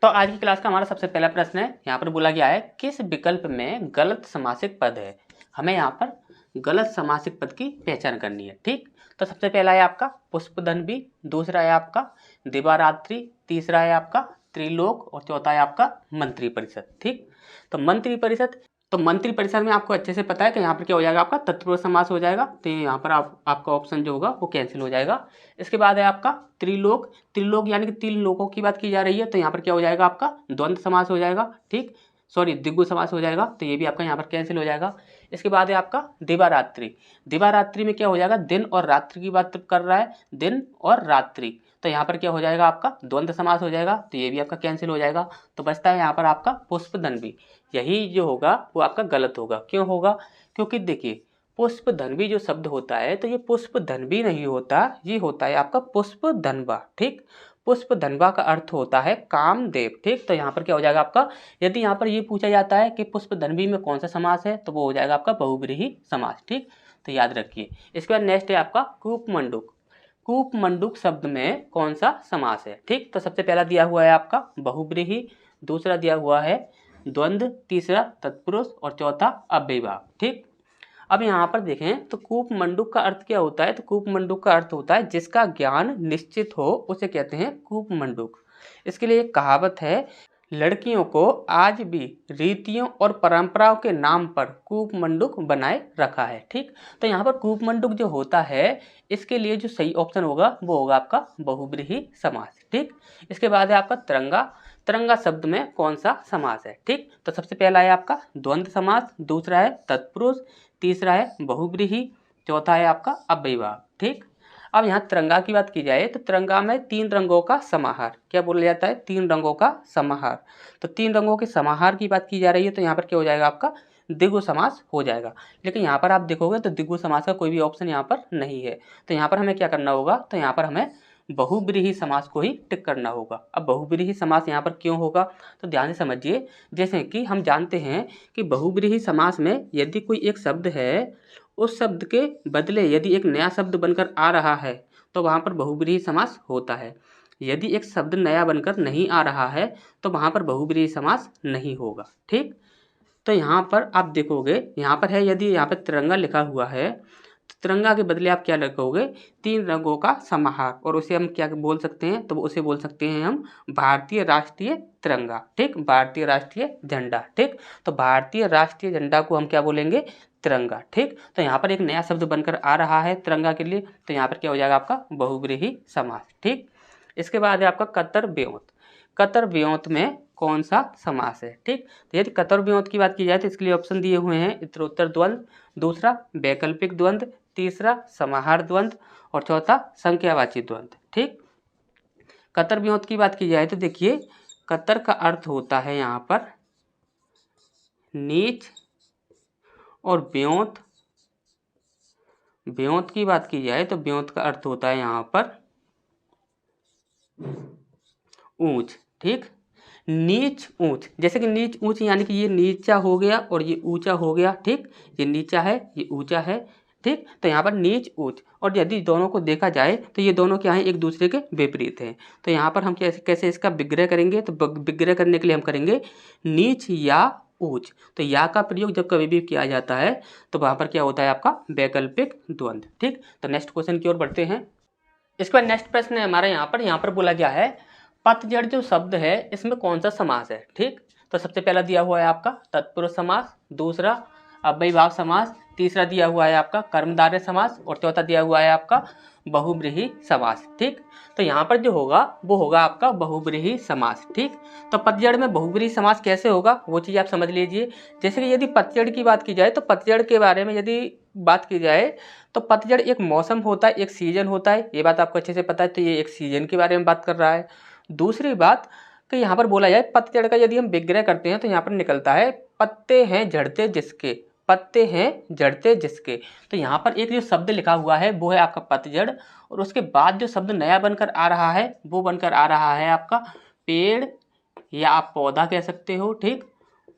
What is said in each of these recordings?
तो आज की क्लास का हमारा सबसे पहला प्रश्न है, यहाँ पर बोला गया है किस विकल्प में गलत समासिक पद है। हमें यहाँ पर गलत समासिक पद की पहचान करनी है। ठीक, तो सबसे पहला है आपका पुष्पधन्वी, दूसरा है आपका दिवारात्रि, तीसरा है आपका त्रिलोक और चौथा है आपका मंत्री परिषद। ठीक, तो मंत्री परिषद में आपको अच्छे से पता है कि यहाँ पर क्या हो जाएगा, आपका तत्पुरुष समास हो जाएगा। तो यहाँ पर आपका ऑप्शन जो होगा वो कैंसिल हो जाएगा। इसके बाद है आपका त्रिलोक, त्रिलोक यानी कि तीन लोकों की बात की जा रही है, तो यहाँ पर क्या हो जाएगा, आपका द्वंद्व समास हो जाएगा। ठीक, सॉरी द्विगु समास हो जाएगा, तो ये भी आपका यहाँ पर कैंसिल हो जाएगा। इसके बाद है आपका दिवारात्रि, दिवारात्रि में क्या हो जाएगा, दिन और रात्रि की बात कर रहा है, दिन और रात्रि, तो यहाँ पर क्या हो जाएगा, आपका द्वंद्व समास हो जाएगा, तो ये भी आपका कैंसिल हो जाएगा। तो बचता है यहाँ पर आपका पुष्पधन्वी, यही जो होगा वो आपका गलत होगा। क्यों होगा, क्योंकि देखिए पुष्पधन्वी जो शब्द होता है तो ये पुष्पधन्वी नहीं होता, ये होता है आपका पुष्पधन्वा। ठीक, पुष्पधन्वा का अर्थ होता है कामदेव। ठीक, तो यहाँ पर क्या हो जाएगा आपका, यदि यहाँ पर ये पूछा जाता है कि पुष्पधन्वी में कौन सा समास है तो वो हो जाएगा आपका बहुब्रीहि समास। ठीक, तो याद रखिए। इसके बाद नेक्स्ट है आपका कूपमंडूक, कूपमंडूक शब्द में कौन सा समास है। ठीक, तो सबसे पहला दिया हुआ है आपका बहुब्रीहि, दूसरा दिया हुआ है द्वंद्व, तीसरा तत्पुरुष और चौथा अव्ययीभाव। ठीक, अब यहाँ पर देखें तो कूपमंडूक का अर्थ क्या होता है, तो कूपमंडूक का अर्थ होता है जिसका ज्ञान निश्चित हो उसे कहते हैं कूपमंडूक। इसके लिए एक कहावत है, लड़कियों को आज भी रीतियों और परंपराओं के नाम पर कूपमंडूक बनाए रखा है। ठीक, तो यहाँ पर कूपमंडूक जो होता है इसके लिए जो सही ऑप्शन होगा वो होगा आपका बहुब्रीहि समास। ठीक, इसके बाद है आपका तिरंगा, तिरंगा शब्द में कौन सा समास है। ठीक, तो सबसे पहला है आपका द्वंद्व समास, दूसरा है तत्पुरुष, तीसरा है बहुब्रीहि, चौथा है आपका अव्ययीभाव। ठीक, अब यहाँ तिरंगा की बात की जाए तो तिरंगा में तीन रंगों का समाहार, क्या बोला जाता है, तीन रंगों का समाहार। तो तीन रंगों के समाहार की बात की जा रही है, तो यहाँ पर क्या हो जाएगा, आपका द्विगु समास हो जाएगा। लेकिन यहाँ पर आप देखोगे तो द्विगु समास का कोई भी ऑप्शन यहाँ पर नहीं है, तो यहाँ पर हमें क्या करना होगा, तो यहाँ पर हमें बहुब्रीहि समास को ही टिक करना होगा। अब बहुब्रीहि समास यहाँ पर क्यों होगा, तो ध्यान से समझिए। जैसे कि हम जानते हैं कि बहुब्रीहि समास में यदि कोई एक शब्द है, उस शब्द के बदले यदि एक नया शब्द बनकर आ रहा है तो वहाँ पर बहुब्रीहि समास होता है। यदि एक शब्द नया बनकर नहीं आ रहा है तो वहाँ पर बहुब्रीहि समास नहीं होगा। ठीक, तो यहाँ पर आप देखोगे, यहाँ पर है यदि यहाँ पर तिरंगा लिखा हुआ है तो तिरंगा के बदले आप क्या लिखोगे, तीन रंगों का समाहार, और उसे हम क्या बोल सकते हैं, तो उसे बोल सकते हैं हम भारतीय राष्ट्रीय तिरंगा। ठीक, भारतीय राष्ट्रीय झंडा। ठीक, तो भारतीय राष्ट्रीय झंडा को हम क्या बोलेंगे, तिरंगा। ठीक, तो यहाँ पर एक नया शब्द बनकर आ रहा है तिरंगा के लिए, तो यहाँ पर क्या हो जाएगा, आपका बहुब्रीहि समास। ठीक, इसके बाद है आपका कतर व्योत, कतर व्योत में कौन सा समास है। ठीक, तो यदि कतर व्योत की बात की जाए तो इसके लिए ऑप्शन दिए हुए हैं, उत्तरोत्तर द्वंद्व, दूसरा वैकल्पिक द्वंद्व, तीसरा समाहार द्वंद्व और चौथा संख्यावाची द्वंद्व। ठीक, कतर व्योत की बात की जाए तो देखिए कतर का अर्थ होता है यहाँ पर नीच, और व्योत, व्योत की बात की जाए तो व्योत का अर्थ होता है यहाँ पर ऊंच। ठीक, नीच ऊंच, जैसे कि नीच ऊंच यानी कि ये नीचा हो गया और ये ऊंचा हो गया। ठीक, ये नीचा है ये ऊंचा है। ठीक, तो यहाँ पर नीच ऊंच, और यदि दोनों को देखा जाए तो ये दोनों क्या हैं, एक दूसरे के विपरीत हैं। तो यहाँ पर हम कैसे कैसे इसका विग्रह करेंगे, तो विग्रह करने के लिए हम करेंगे नीच या ऊंच। तो या का प्रयोग जब कभी भी किया जाता है तो वहाँ पर क्या होता है, आपका वैकल्पिक द्वंद्व। ठीक, तो नेक्स्ट क्वेश्चन की ओर बढ़ते हैं। इसके बाद नेक्स्ट प्रश्न है हमारा यहाँ पर बोला गया है पतझड़ जो शब्द है इसमें कौन सा समास है। ठीक, तो सबसे पहला दिया हुआ है आपका तत्पुरुष समास, दूसरा अव्ययीभाव समास, तीसरा दिया हुआ है आपका कर्मधारय समास और चौथा दिया हुआ है आपका बहुब्रीहि समास। ठीक, तो यहाँ पर जो होगा वो होगा आपका बहुब्रीहि समास। ठीक, तो पतझड़ में बहुब्रीहि समास कैसे होगा वो चीज़ आप समझ लीजिए। जैसे कि यदि पतझड़ की बात की जाए तो पतझड़ के बारे में यदि बात की जाए तो पतझड़ एक मौसम होता है, एक सीजन होता है, ये बात आपको अच्छे से पता है, तो ये एक सीजन के बारे में बात कर रहा है। दूसरी बात कि यहाँ पर बोला जाए पतझड़ का यदि हम विग्रह करते हैं तो यहाँ पर निकलता है पत्ते हैं झड़ते जिसके, पत्ते हैं झड़ते जिसके। तो यहाँ पर एक जो शब्द लिखा हुआ है वो है आपका पतझड़, और उसके बाद जो शब्द नया बनकर आ रहा है वो बनकर आ रहा है आपका पेड़, या आप पौधा कह सकते हो। ठीक,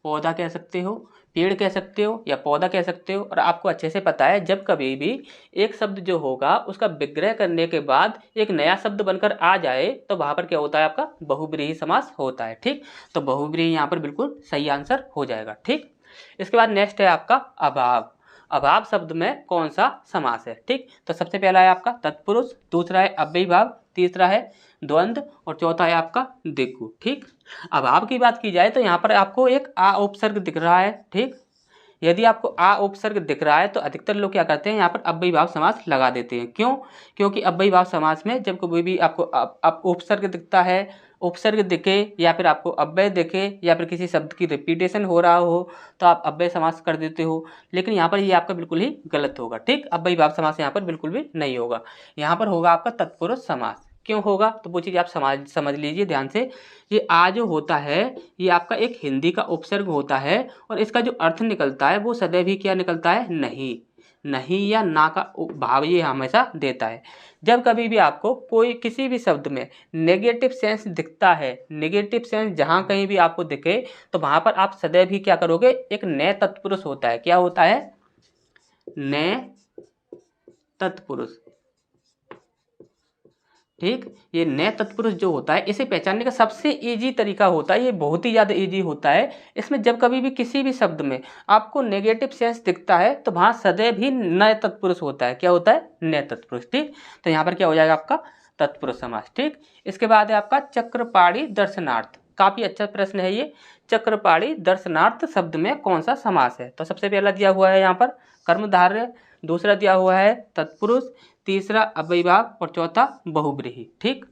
पौधा कह सकते हो, पेड़ कह सकते हो या पौधा कह सकते हो। और आपको अच्छे से पता है जब कभी भी एक शब्द जो होगा उसका विग्रह करने के बाद एक नया शब्द बनकर आ जाए तो वहाँ पर क्या होता है, आपका बहुब्रीहि समास होता है। ठीक, तो बहुब्रीहि यहाँ पर बिल्कुल सही आंसर हो जाएगा। ठीक, इसके बाद नेक्स्ट है आपका अभाव। अभाव शब्द में कौन सा समास है? ठीक, तो सबसे पहला है आपका तत्पुरुष, दूसरा है अव्ययीभाव, तीसरा है द्वंद्व और चौथा है आपका दिक्कु। ठीक, अभाव की बात की जाए तो यहाँ पर आपको एक आ उपसर्ग दिख रहा है। ठीक, यदि आपको आ उपसर्ग दिख रहा है तो अधिकतर लोग क्या करते हैं, यहाँ पर अव्ययीभाव समास लगा देते हैं। क्यों? क्योंकि अव्ययीभाव समास में जब कोई भी आपको उपसर्ग दिखता है, उपसर्ग दिखे या फिर आपको अव्यय दिखे या फिर किसी शब्द की रिपीटेशन हो रहा हो तो आप अव्यय समास कर देते हो, लेकिन यहाँ पर ये आपका बिल्कुल ही गलत होगा। ठीक, अव्ययीभाव समास यहाँ पर बिल्कुल भी नहीं होगा, यहाँ पर होगा आपका तत्पुरुष समास। क्यों होगा? तो वो चीज़ आप समझ लीजिए ध्यान से। ये आ जो होता है ये आपका एक हिंदी का उपसर्ग होता है और इसका जो अर्थ निकलता है वो सदैव ही क्या निकलता है? नहीं, नहीं या ना का भाव ये हमेशा देता है। जब कभी भी आपको कोई किसी भी शब्द में नेगेटिव सेंस दिखता है, नेगेटिव सेंस जहाँ कहीं भी आपको दिखे तो वहाँ पर आप सदैव ही क्या करोगे, एक नए तत्पुरुष होता है। क्या होता है? नए तत्पुरुष। ठीक, ये नए तत्पुरुष जो होता है इसे पहचानने का सबसे इजी तरीका होता है, ये बहुत ही ज़्यादा इजी होता है। इसमें जब कभी भी किसी भी शब्द में आपको नेगेटिव सेंस दिखता है तो वहाँ सदैव ही नए तत्पुरुष होता है। क्या होता है? नए तत्पुरुष। ठीक, तो यहाँ पर क्या हो जाएगा आपका तत्पुरुष समास। ठीक, इसके बाद है आपका चक्रपाणी दर्शनार्थ। काफ़ी अच्छा प्रश्न है ये। चक्रपाणी दर्शनार्थ शब्द में कौन सा समास है? तो सबसे पहला दिया हुआ है यहाँ पर कर्मधारय, दूसरा दिया हुआ है तत्पुरुष, तीसरा अव्ययीभाव और चौथा बहुब्रीहि। ठीक,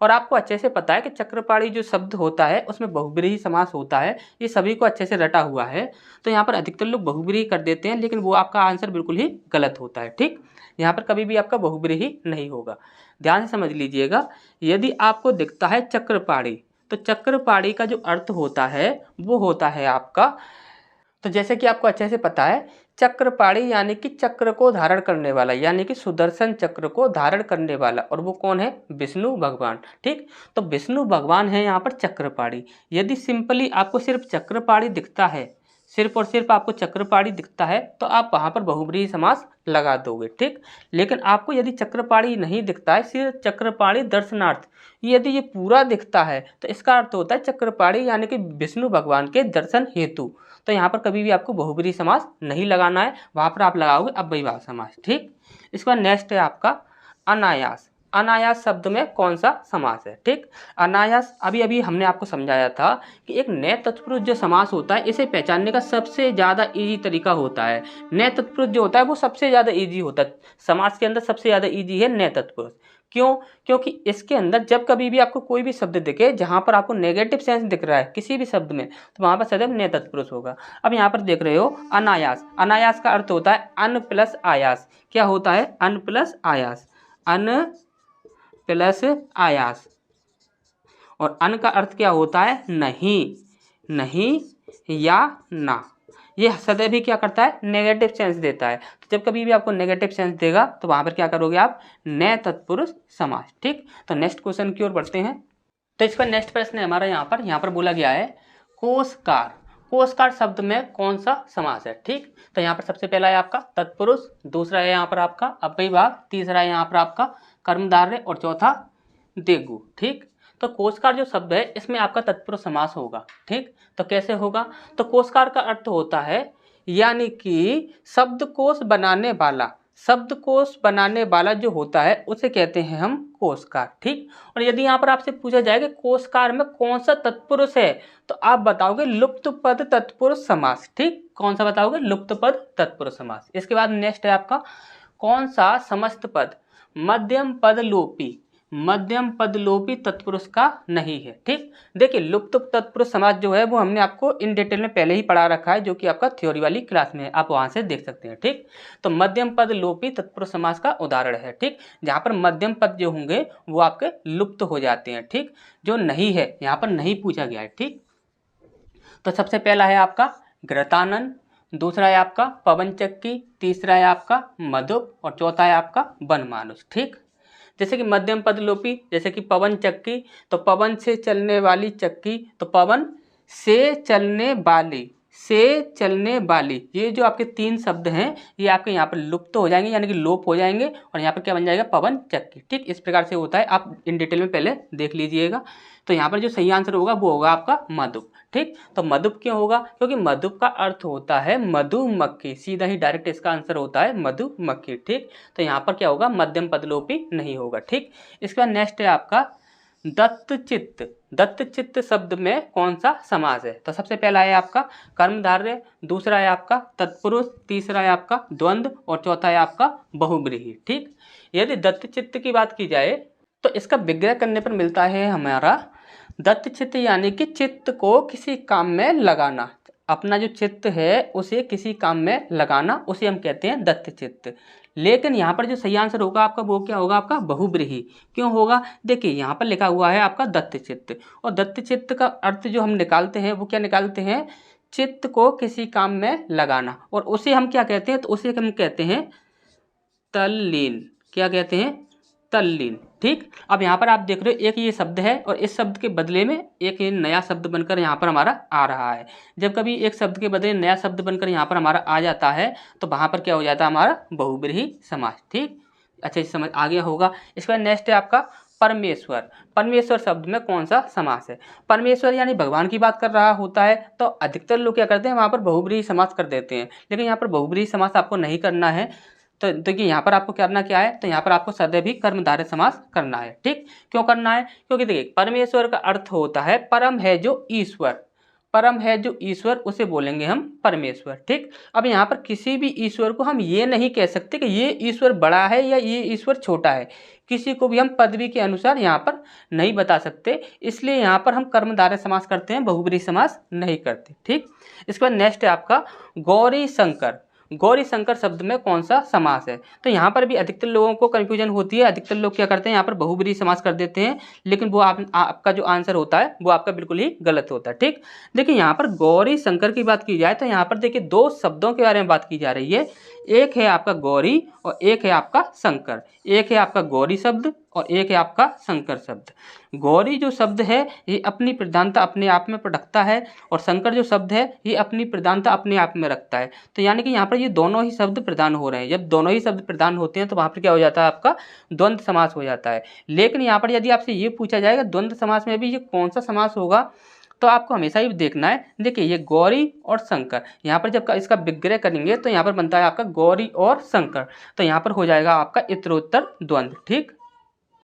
और आपको अच्छे से पता है कि चक्रपाणी जो शब्द होता है उसमें बहुब्रीहि समास होता है, ये सभी को अच्छे से रटा हुआ है। तो यहाँ पर अधिकतर लोग बहुब्रीहि कर देते हैं लेकिन वो आपका आंसर बिल्कुल ही गलत होता है। ठीक, यहाँ पर कभी भी आपका बहुब्रीहि नहीं होगा। ध्यान से समझ लीजिएगा, यदि आपको दिखता है चक्रपाणी तो चक्रपाणी का जो अर्थ होता है वो होता है आपका, तो जैसे कि आपको अच्छे से पता है चक्रपाणी यानी कि चक्र को धारण करने वाला, यानी कि सुदर्शन चक्र को धारण करने वाला, और वो कौन है? विष्णु भगवान। ठीक, तो विष्णु भगवान है यहाँ पर चक्रपाणी। यदि सिंपली आपको सिर्फ चक्रपाणी दिखता है, सिर्फ और सिर्फ आपको चक्रपाणी दिखता है तो आप वहाँ पर बहुब्रीहि समास लगा दोगे। ठीक, लेकिन आपको यदि चक्रपाणी नहीं दिखता है, सिर्फ चक्रपाणी दर्शनार्थ यदि ये पूरा दिखता है तो इसका अर्थ होता है चक्रपाणी यानी कि विष्णु भगवान के दर्शन हेतु। तो यहाँ पर कभी भी आपको बहुब्रीहि समास नहीं लगाना है, वहाँ पर आप लगाओगे अव्ययीभाव समास। ठीक, इसके बाद नेक्स्ट है आपका अनायास। अनायास शब्द में कौन सा समास है? ठीक, अनायास अभी अभी हमने आपको समझाया था कि एक नए तत्पुरुष जो समास होता है इसे पहचानने का सबसे ज़्यादा इजी तरीका होता है। नए तत्पुरुष जो होता है वो सबसे ज़्यादा इजी होता है, समास के अंदर सबसे ज़्यादा इजी है नए तत्पुरुष। क्यों? क्योंकि इसके अंदर जब कभी भी आपको कोई भी शब्द दिखे जहाँ पर आपको नेगेटिव सेंस दिख रहा है किसी भी शब्द में तो वहाँ पर सदैव नए तत्पुरुष होगा। अब यहाँ पर देख रहे हो अनायास, अनायास का अर्थ होता है अन प्लस आयास। क्या होता है? अन प्लस आयास, अन प्लस आयास। और अन का अर्थ क्या होता है? नहीं, नहीं या ना। ये सदैव ही क्या करता है? नेगेटिव सेंस देता है। तो जब कभी भी आपको नेगेटिव सेंस देगा तो वहाँ पर क्या करोगे आप? नए तत्पुरुष समास। ठीक, तो नेक्स्ट क्वेश्चन की ओर बढ़ते हैं। तो इसका नेक्स्ट प्रश्न है हमारा यहाँ पर बोला गया है कोशकार। कोशकार शब्द में कौन सा समास है? ठीक, तो यहाँ पर सबसे पहला है आपका तत्पुरुष, दूसरा है यहाँ पर आपका अव्ययीभाव, तीसरा है यहाँ पर आपका कर्मधारय और चौथा दिक्कु। ठीक, तो कोशकार जो शब्द है इसमें आपका तत्पुरुष समास होगा। ठीक, तो कैसे होगा? तो कोशकार का अर्थ होता है यानी कि शब्दकोश बनाने वाला, शब्दकोश बनाने वाला जो होता है उसे कहते हैं हम कोशकार। ठीक, और यदि यहाँ पर आपसे पूछा जाए कि कोशकार में कौन सा तत्पुरुष है तो आप बताओगे लुप्त पद तत्पुरुष समास। ठीक, कौन सा बताओगे? लुप्त पद तत्पुरुष समास। इसके बाद नेक्स्ट है आपका कौन सा समस्त पद मध्यम पद लोपी, मध्यम पद लोपी तत्पुरुष का नहीं है। ठीक, देखिए लुप्त तत्पुरुष समास जो है वो हमने आपको इन डिटेल में पहले ही पढ़ा रखा है, जो कि आपका थ्योरी वाली क्लास में है, आप वहां से देख सकते हैं। ठीक, तो मध्यम पद लोपी तत्पुरुष समास का उदाहरण है। ठीक, जहाँ पर मध्यम पद जो होंगे वो आपके लुप्त हो जाते हैं। ठीक, जो नहीं है यहाँ पर नहीं पूछा गया है। ठीक, तो सबसे पहला है आपका घृतानन, दूसरा है आपका पवन चक्की, तीसरा है आपका मधुप और चौथा है आपका वनमानुष। ठीक, जैसे कि मध्यम पद लोपी, जैसे कि पवन चक्की, तो पवन से चलने वाली चक्की, तो पवन से चलने वाली, से चलने वाली, ये जो आपके 3 शब्द हैं ये आपके यहाँ पर लुप्त हो जाएंगे, यानी कि लोप हो जाएंगे, और यहाँ पर क्या बन जाएगा, पवन चक्की। ठीक, इस प्रकार से होता है, आप इन डिटेल में पहले देख लीजिएगा। तो यहाँ पर जो सही आंसर होगा वो होगा आपका मधुप। ठीक, तो मधुप क्यों होगा, क्योंकि मधुप का अर्थ होता है मधुमक्खी, सीधा ही डायरेक्ट इसका आंसर होता है मधुमक्खी। ठीक, तो यहाँ पर क्या होगा, मध्यम पदलोपी नहीं होगा। ठीक, इसके बाद नेक्स्ट है आपका दत्तचित्त। दत्तचित्त शब्द में कौन सा समास है, तो सबसे पहला है आपका कर्मधारय, दूसरा है आपका तत्पुरुष, तीसरा है आपका द्वंद्व, और चौथा है आपका बहुब्रीहि। ठीक, यदि दत्तचित्त की बात की जाए तो इसका विग्रह करने पर मिलता है हमारा दत्तचित्त, यानी कि चित्त को किसी काम में लगाना, अपना जो चित्त है उसे किसी काम में लगाना, उसे हम कहते हैं दत्तचित्त। लेकिन यहाँ पर जो सही आंसर होगा आपका वो क्या होगा, आपका बहुब्रीहि। क्यों होगा, देखिए यहाँ पर लिखा हुआ है आपका दत्तचित्त, और दत्तचित्त का अर्थ जो हम निकालते हैं वो क्या निकालते हैं, चित्त को किसी काम में लगाना, और उसे हम क्या कहते हैं, तो उसे हम कहते हैं तल्लीन। क्या कहते हैं, तल्लीन। ठीक, अब यहाँ पर आप देख रहे हो एक ये शब्द है, और इस शब्द के बदले में एक ये नया शब्द बनकर यहाँ पर हमारा आ रहा है। जब कभी एक शब्द के बदले नया शब्द बनकर यहाँ पर हमारा आ जाता है तो वहाँ पर क्या हो जाता है, हमारा बहुब्रीहि समास। ठीक, अच्छा समझ आ गया होगा। इसके बाद नेक्स्ट है आपका परमेश्वर। परमेश्वर शब्द में कौन सा समास है, परमेश्वर यानी भगवान की बात कर रहा होता है, तो अधिकतर लोग क्या करते हैं, वहाँ पर बहुब्रीहि समास कर देते हैं, लेकिन यहाँ पर बहुब्रीहि समास आपको नहीं करना है। तो देखिए यहाँ पर आपको करना क्या है, तो यहाँ पर आपको सदैव भी कर्मधारय समास करना है। ठीक, क्यों करना है, क्योंकि देखिए परमेश्वर का अर्थ होता है परम है जो ईश्वर, परम है जो ईश्वर, उसे बोलेंगे हम परमेश्वर। ठीक, अब यहाँ पर किसी भी ईश्वर को हम ये नहीं कह सकते कि ये ईश्वर बड़ा है या ये ईश्वर छोटा है, किसी को भी हम पदवी के अनुसार यहाँ पर नहीं बता सकते, इसलिए यहाँ पर हम कर्मधारय समास करते हैं, बहुब्रीहि समास नहीं करते। ठीक, इसके बाद नेक्स्ट है आपका गौरी शंकर। गौरी शंकर शब्द में कौन सा समास है, तो यहाँ पर भी अधिकतर लोगों को कंफ्यूजन होती है, अधिकतर लोग क्या करते हैं यहाँ पर बहुब्रीहि समास कर देते हैं, लेकिन वो आपका जो आंसर होता है वो आपका बिल्कुल ही गलत होता है। ठीक, देखिए यहाँ पर गौरी शंकर की बात की जाए तो यहाँ पर देखिए 2 शब्दों के बारे में बात की जा रही है, एक है आपका गौरी और एक है आपका शंकर, एक है आपका गौरी शब्द और एक है आपका शंकर शब्द। गौरी जो शब्द है ये अपनी प्रधानता अपने आप में रखता है, और शंकर जो शब्द है ये अपनी प्रधानता अपने आप में रखता है, तो यानी कि यहाँ पर ये दोनों ही शब्द प्रधान हो रहे हैं। जब दोनों ही शब्द प्रधान होते हैं तो वहाँ पर क्या हो जाता है, आपका द्वंद्व समास हो जाता है। लेकिन यहाँ पर यदि आपसे ये पूछा जाएगा द्वंद्व समास में भी ये कौन सा समास होगा, तो आपको हमेशा ही देखना है, देखिए ये गौरी और शंकर, यहाँ पर जब इसका विग्रह करेंगे तो यहाँ पर बनता है आपका गौरी और शंकर, तो यहाँ पर हो जाएगा आपका इतरोत्तर द्वंद्व। ठीक,